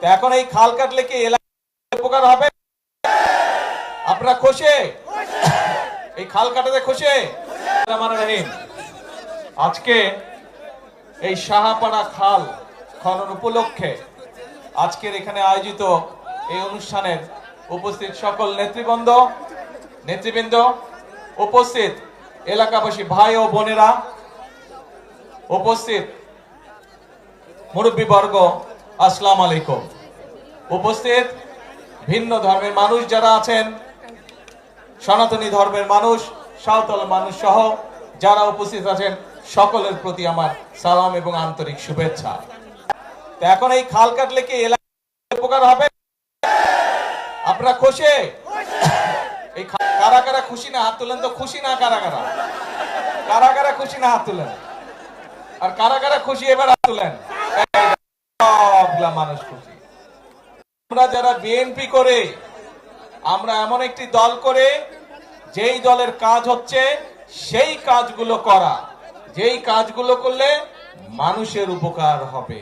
তো এখন এই খাল কাটলে কি এলাকার উপকার হবে? আপনারা খুশি? এই খাল কাটাতে খুশি? আজকে এই সাহাপাড়া খাল খনন উপলক্ষে আজকের এখানে আয়োজিত এই অনুষ্ঠানের উপস্থিত সকল নেতৃবৃন্দ, উপস্থিত এলাকাবাসী ভাই ও বোনেরা, উপস্থিত মুরব্বীবর্গ, আসসালামু আলাইকুম। উপস্থিত ভিন্ন ধর্মের মানুষ যারা আছেন, সনাতনী ধর্মের মানুষ, সাঁওতাল মানুষ সহ যারা উপস্থিত আছেন, সকলের প্রতি আমার সালাম এবং আন্তরিক শুভেচ্ছা। তো এখন এই খাল কাটলে কি এলাকার উপকার হবে? আপনারা খুশি? এই কারা কারা খুশি না হাত তুলেন তো। খুশি না কারা কারা? কারা কারা খুশি না হাত তুলেন। আর কারা কারা খুশি এবার হাত তুলেন। সবগুলা মানুষ খুশি। আমরা যারা বিএনপি করে, আমরা এমন একটি দল করে যেই দলের কাজ হচ্ছে সেই কাজগুলো করা, যেই কাজগুলো করলে মানুষের উপকার হবে।